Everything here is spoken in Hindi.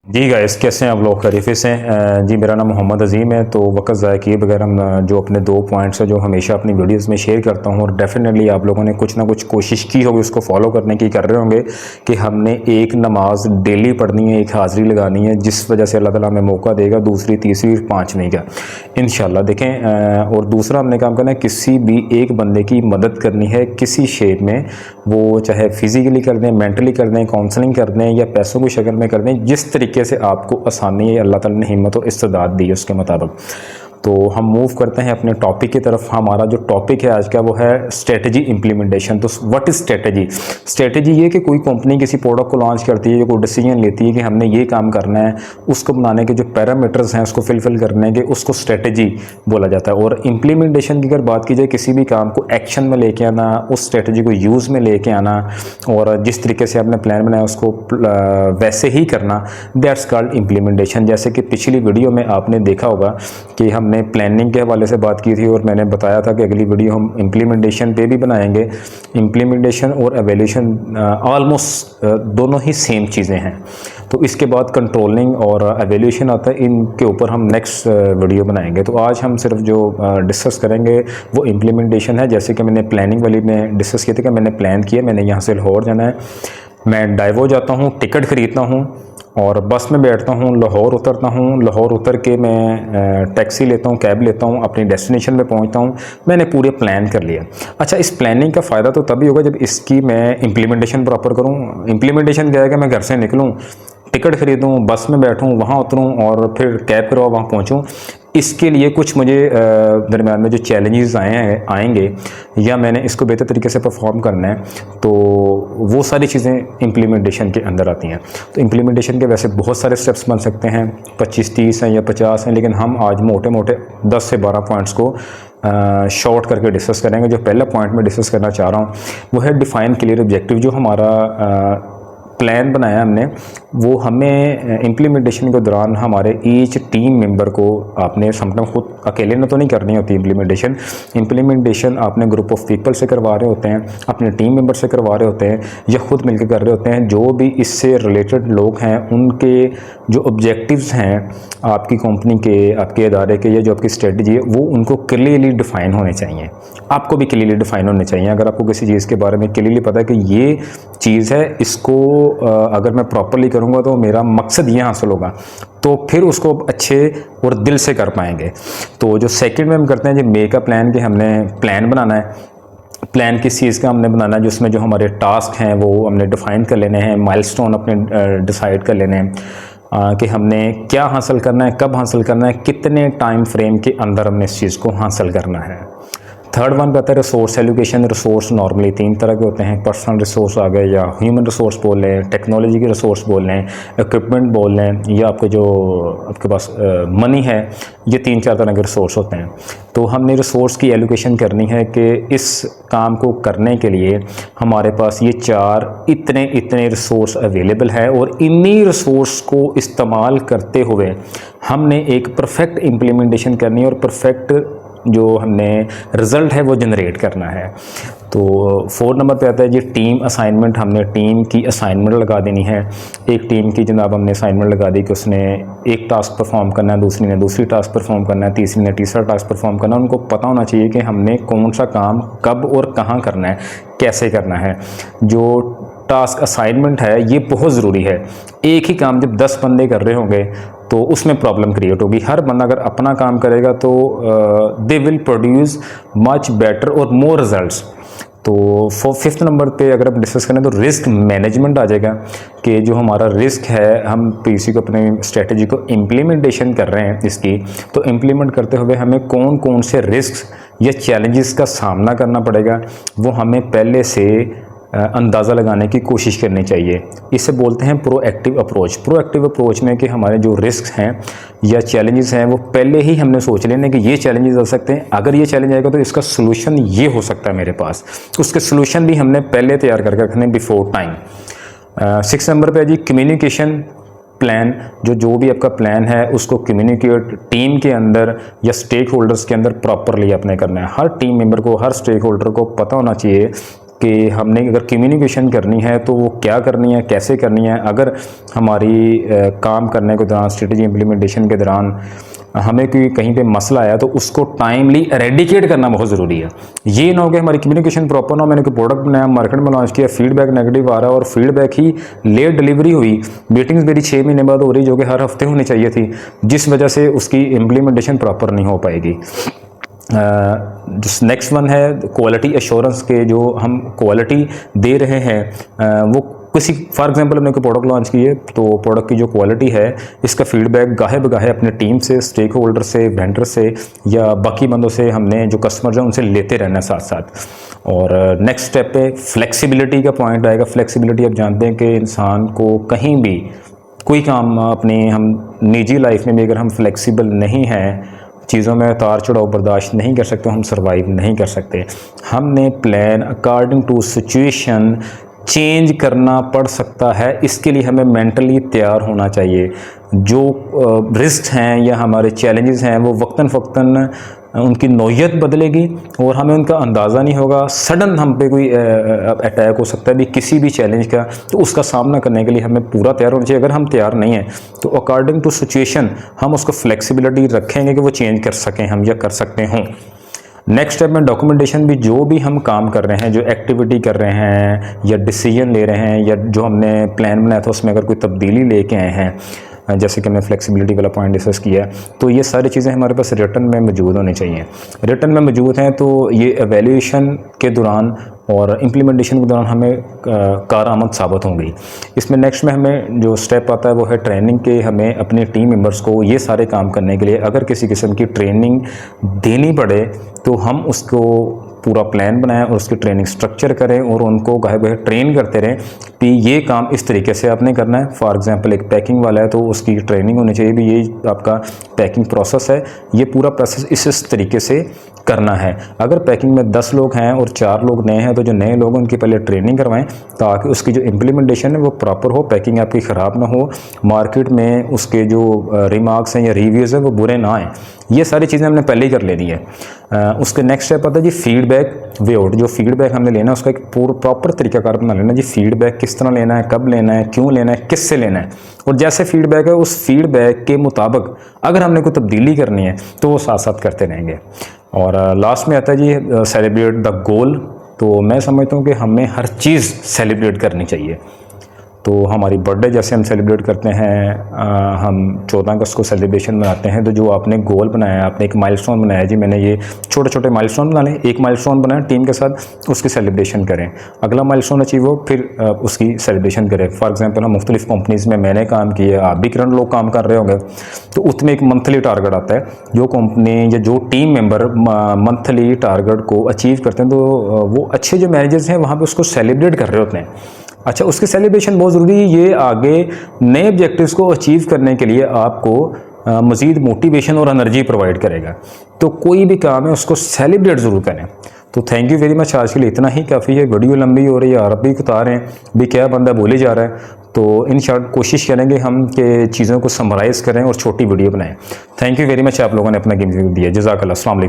जी गाइस, कैसे हैं आप लोग? खरीफे से जी, मेरा नाम मोहम्मद अजीम है। तो वक्त ज़ाया किए बगैर हम जो अपने दो पॉइंट्स हैं जो हमेशा अपनी वीडियोस में शेयर करता हूं, और डेफिनेटली आप लोगों ने कुछ ना कुछ कोशिश की होगी उसको फॉलो करने की, कर रहे होंगे कि हमने एक नमाज डेली पढ़नी है, एक हाज़िरी लगानी है, जिस वजह से अल्लाह ताला हमें मौका देगा दूसरी, तीसरी, पाँचवीं का इंशाल्लाह। देखें, और दूसरा हमने काम करना है, किसी भी एक बंदे की मदद करनी है किसी शेप में, वो चाहे फिज़िकली कर दें, मेंटली कर दें, काउंसलिंग कर दें या पैसों की शक्ल में कर दें, जिस तरीके से आपको आसानी है अल्लाह ताला ने हिम्मत और इस्तेदाद दी है उसके मुताबिक। तो हम मूव करते हैं अपने टॉपिक की तरफ। हमारा जो टॉपिक है आज का वो है स्ट्रेटजी इम्प्लीमेंटेशन। तो व्हाट इज स्ट्रेटजी? स्ट्रेटजी ये कि कोई कंपनी किसी प्रोडक्ट को लॉन्च करती है, कोई डिसीजन लेती है कि हमने ये काम करना है, उसको बनाने के जो पैरामीटर्स हैं उसको फिलफिल करने के, उसको स्ट्रेटजी बोला जाता है। और इम्प्लीमेंटेशन की अगर बात की जाए, किसी भी काम को एक्शन में लेके आना, उस स्ट्रेटजी को यूज़ में लेके आना, और जिस तरीके से आपने प्लान बनाया उसको वैसे ही करना, दैट्स कॉल्ड इम्प्लीमेंटेशन। जैसे कि पिछली वीडियो में आपने देखा होगा कि हमने प्लानिंग के हवाले से बात की थी, और मैंने बताया था कि अगली वीडियो हम इम्प्लीमेंटेशन पे भी बनाएंगे। इम्प्लीमेंटेशन और एवेल्यूशन ऑलमोस्ट दोनों ही सेम चीज़ें हैं। तो इसके बाद कंट्रोलिंग और एवेल्यूशन आता है, इनके ऊपर हम नेक्स्ट वीडियो बनाएंगे। तो आज हम सिर्फ जो डिस्कस करेंगे वो इम्प्लीमेंटेशन है। जैसे कि मैंने प्लानिंग वाली में डिस्कस किया था कि मैंने प्लान किया, मैंने यहाँ से लाहौर जाना है, मैं डाइवो जाता हूँ, टिकट ख़रीदता हूँ और बस में बैठता हूँ, लाहौर उतरता हूँ, लाहौर उतर के मैं टैक्सी लेता हूँ, कैब लेता हूँ, अपनी डेस्टिनेशन पे पहुँचता हूँ। मैंने पूरे प्लान कर लिया। अच्छा, इस प्लानिंग का फ़ायदा तो तभी होगा जब इसकी मैं इम्प्लीमेंटेशन प्रॉपर करूँ। इम्प्लीमेंटेशन क्या है कि मैं घर से निकलूँ, टिकट खरीदूँ, बस में बैठूँ, वहाँ उतरूँ और फिर कैब करवाऊँ, वहाँ पहुँचूँ। इसके लिए कुछ मुझे दरम्यान में जो चैलेंजेस आएंगे या मैंने इसको बेहतर तरीके से परफॉर्म करना है, तो वो सारी चीज़ें इम्प्लीमेंटेशन के अंदर आती हैं। तो इम्प्लीमेंटेशन के वैसे बहुत सारे स्टेप्स बन सकते हैं, 25, 30 हैं या 50 हैं, लेकिन हम आज मोटे मोटे 10 से 12 पॉइंट्स को शॉर्ट करके डिस्कस करेंगे। जो पहला पॉइंट मैं डिस्कस करना चाह रहा हूँ वो है डिफाइन क्लियर ऑब्जेक्टिव। जो हमारा प्लान बनाया हमने, वो हमें इम्प्लीमेंटेशन के दौरान हमारे ईच टीम मेंबर को, आपने समटाइम खुद अकेले ने तो नहीं करनी होती इम्प्लीमेंटेशन आपने ग्रुप ऑफ पीपल से करवा रहे होते हैं, अपने टीम मेंबर से करवा रहे होते हैं, या खुद मिलकर कर रहे होते हैं। जो भी इससे रिलेटेड लोग हैं उनके जो ऑब्जेक्टिव्स हैं आपकी कंपनी के, आपके इदारे के, या जो आपकी स्ट्रेटजी है, वो उनको क्लियरली डिफाइन होने चाहिए। आपको भी क्लियरली डिफाइन होने चाहिए। अगर आपको किसी चीज़ के बारे में क्लियरली पता है कि ये चीज़ है, इसको अगर मैं प्रॉपरली करूँगा तो मेरा मकसद ये हासिल होगा, तो फिर उसको अच्छे और दिल से कर पाएंगे। तो जो सेकंड में हम करते हैं जो मेक अ प्लान, कि हमने प्लान बनाना है। प्लान किस चीज़ का हमने बनाना है, जिसमें जो हमारे टास्क हैं वो हमने डिफाइन कर लेने हैं, माइलस्टोन अपने डिसाइड कर लेने हैं कि हमने क्या हासिल करना है, कब हासिल करना है, कितने टाइम फ्रेम के अंदर हमने इस चीज़ को हासिल करना है। थर्ड वन पे आता है रिसोर्स एलोकेशन। रिसोर्स नॉर्मली 3 तरह के होते हैं, पर्सनल रिसोर्स आ गए, या ह्यूमन रिसोर्स बोल लें, टेक्नोलॉजी के रिसोर्स बोल लें, इक्विपमेंट बोल लें, या आपके जो आपके पास मनी है। ये 3-4 तरह के रिसोर्स होते हैं। तो हमने रिसोर्स की एलोकेशन करनी है कि इस काम को करने के लिए हमारे पास ये 4 इतने रिसोर्स अवेलेबल है, और इन्हीं रिसोर्स को इस्तेमाल करते हुए हमने एक परफेक्ट इम्प्लीमेंटेशन करनी है, और परफेक्ट जो हमने रिज़ल्ट है वो जनरेट करना है। तो 4 नंबर पे आता है जी टीम असाइनमेंट। हमने टीम की असाइनमेंट लगा देनी है। एक टीम की जनाब हमने असाइनमेंट लगा दी कि उसने एक टास्क परफॉर्म करना है, दूसरी ने दूसरी टास्क परफॉर्म करना है, तीसरी ने तीसरा टास्क परफॉर्म करना है। उनको पता होना चाहिए कि हमने कौन सा काम कब और कहाँ करना है, कैसे करना है। जो टास्क असाइनमेंट है ये बहुत ज़रूरी है। एक ही काम जब 10 बंदे कर रहे होंगे तो उसमें प्रॉब्लम क्रिएट होगी। हर बंदा अगर अपना काम करेगा तो they will produce much better और मोर रिजल्ट्स। तो 5th नंबर पे अगर हम डिस्कस करें तो रिस्क मैनेजमेंट आ जाएगा, कि जो हमारा रिस्क है, हम किसी को अपनी स्ट्रेटजी को इम्प्लीमेंटेशन कर रहे हैं इसकी, तो इम्प्लीमेंट करते हुए हमें कौन कौन से रिस्क या चैलेंजेस का सामना करना पड़ेगा, वो हमें पहले से अंदाज़ा लगाने की कोशिश करनी चाहिए। इसे बोलते हैं प्रोएक्टिव अप्रोच। प्रोएक्टिव अप्रोच में कि हमारे जो रिस्क हैं या चैलेंजेस हैं वो पहले ही हमने सोच लेने कि ये चैलेंजेस आ सकते हैं, अगर ये चैलेंज आएगा तो इसका सोल्यूशन ये हो सकता है मेरे पास। उसके सोल्यूशन भी हमने पहले तैयार करके रखने बिफोर टाइम। 6 नंबर पे है जी कम्युनिकेशन प्लान। जो भी आपका प्लान है उसको कम्युनिकेट टीम के अंदर या स्टेक होल्डर्स के अंदर प्रॉपरली आपने करना है। हर टीम मेंबर को, हर स्टेक होल्डर को पता होना चाहिए कि हमने अगर कम्युनिकेशन करनी है तो वो क्या करनी है, कैसे करनी है। अगर हमारी काम करने के दौरान, स्ट्रेटजी इम्प्लीमेंटेशन के दौरान हमें कोई कहीं पे मसला आया तो उसको टाइमली एरेडिकेट करना बहुत ज़रूरी है। ये ना हो कि हमारी कम्युनिकेशन प्रॉपर ना हो, मैंने कोई प्रोडक्ट बनाया, मार्केट में लॉन्च किया, फीडबैक नेगेटिव आ रहा है और फीडबैक ही लेट डिलीवरी हुई, मीटिंग्स मेरी 6 महीने बाद हो रही जो कि हर हफ्ते होनी चाहिए थी, जिस वजह से उसकी इम्प्लीमेंटेशन प्रॉपर नहीं हो पाएगी। नेक्स्ट वन है क्वालिटी एश्योरेंस के, जो हम क्वालिटी दे रहे हैं वो किसी, फॉर एग्जांपल हमने कोई प्रोडक्ट लॉन्च की है तो प्रोडक्ट की जो क्वालिटी है इसका फीडबैक गाहे बगाहे अपने टीम से, स्टेक होल्डर से, वेंडर से या बाकी बंदों से हमने जो कस्टमर्स हैं उनसे लेते रहना साथ साथ। और नेक्स्ट स्टेप पे फ्लेक्सिबिलिटी का पॉइंट आएगा। फ्लेक्सिबिलिटी आप जानते हैं कि इंसान को कहीं भी कोई काम अपने हम निजी लाइफ में भी अगर हम फ्लेक्सिबल नहीं हैं, चीज़ों में उतार चढ़ाव बर्दाश्त नहीं कर सकते, हम सर्वाइव नहीं कर सकते। हमने plan according to situation change करना पड़ सकता है, इसके लिए हमें मेंटली तैयार होना चाहिए। जो रिस्क हैं या हमारे चैलेंजेस हैं वो वक्तन फ़क्तन उनकी नौयत बदलेगी और हमें उनका अंदाज़ा नहीं होगा। सडन हम पे कोई अटैक हो सकता है भी किसी भी चैलेंज का, तो उसका सामना करने के लिए हमें पूरा तैयार होना चाहिए। अगर हम तैयार नहीं हैं तो अकॉर्डिंग टू सिचुएशन हम उसको फ्लेक्सिबिलिटी रखेंगे कि वो चेंज कर सकें हम या कर सकते हों। नेक्स्ट स्टेप में डॉक्यूमेंटेशन भी, जो भी हम काम कर रहे हैं, जो एक्टिविटी कर रहे हैं या डिसीजन ले रहे हैं या जो हमने प्लान बनाया था उसमें अगर कोई तब्दीली लेके आए हैं, जैसे कि हमने फ्लेक्सिबिलिटी वाला पॉइंट डिस्कस किया है, तो ये सारी चीज़ें हमारे पास रिटर्न में मौजूद होनी चाहिए। रिटर्न में मौजूद हैं तो ये एवेल्यूएशन के दौरान और इम्प्लीमेंटेशन के दौरान हमें कारआमद साबित होंगी। इसमें नेक्स्ट में हमें जो स्टेप आता है वो है ट्रेनिंग के। हमें अपने टीम मेंबर्स को ये सारे काम करने के लिए अगर किसी किस्म की ट्रेनिंग देनी पड़े तो हम उसको पूरा प्लान बनाएं और उसकी ट्रेनिंग स्ट्रक्चर करें और उनको गाहे बहे ट्रेन करते रहें कि ये काम इस तरीके से आपने करना है। फॉर एग्जांपल एक पैकिंग वाला है तो उसकी ट्रेनिंग होनी चाहिए भी ये आपका पैकिंग प्रोसेस है, ये पूरा प्रोसेस इस तरीके से करना है। अगर पैकिंग में 10 लोग हैं और 4 लोग नए हैं तो जो नए लोग हैं उनकी पहले ट्रेनिंग करवाएं ताकि उसकी जो इम्प्लीमेंटेशन है वो प्रॉपर हो, पैकिंग आपकी ख़राब ना हो, मार्केट में उसके जो रिमार्क्स हैं या रिव्यूज़ हैं वो बुरे ना आएँ। ये सारी चीज़ें हमने पहले ही कर लेनी है। उसके नेक्स्ट स्टेप आता है जी फीडबैक वे आउट। जो फीडबैक हमने लेना है उसका एक प्रॉपर तरीकाकार बना लेना जी। फीडबैक किस तरह लेना है, कब लेना है, क्यों लेना है, किससे लेना है, और जैसे फीडबैक है उस फीडबैक के मुताबिक अगर हमने कोई तब्दीली करनी है तो वो साथ साथ करते रहेंगे। और लास्ट में आता है जी सेलिब्रेट द गोल। तो मैं समझता हूँ कि हमें हर चीज़ सेलिब्रेट करनी चाहिए। तो हमारी बर्थडे जैसे हम सेलिब्रेट करते हैं, हम 14 अगस्त को सेलिब्रेशन मनाते हैं, तो जो आपने गोल बनाया, आपने एक माइलस्टोन बनाया जी, मैंने ये छोटे छोटे माइलस्टोन बना लें, एक माइलस्टोन बनाया टीम के साथ, उसकी सेलिब्रेशन करें, अगला माइलस्टोन अचीव हो फिर उसकी सेलिब्रेशन करें। फॉर एग्जांपल हम मुख्तलिफ कंपनीज़ में मैंने काम किया, आप भी करंट लोग काम कर रहे होंगे, तो उसमें एक मंथली टारगेट आता है। जो कंपनी या जो टीम मेंबर मंथली टारगेट को अचीव करते हैं तो वो अच्छे जो मैनेजर्स हैं वहाँ पर उसको सेलिब्रेट कर रहे होते हैं। अच्छा, उसकी सेलिब्रेशन बहुत ज़रूरी है। ये आगे नए ऑब्जेक्टिव्स को अचीव करने के लिए आपको मज़ीद मोटिवेशन और एनर्जी प्रोवाइड करेगा। तो कोई भी काम है उसको सेलिब्रेट ज़रूर करें। तो थैंक यू वेरी मच, आज के लिए इतना ही काफ़ी है। वीडियो लंबी हो रही है, आप भी उतार हैं भी क्या बंदा बोले जा रहा है, तो इंशाअल्लाह कोशिश करेंगे हम कि चीज़ों को समराइज़ करें और छोटी वीडियो बनाएं। थैंक यू वेरी मच, आप लोगों ने अपना कीमती वक्त दिया। जज़ाकल्लाह, अस्सलाम वालेकुम।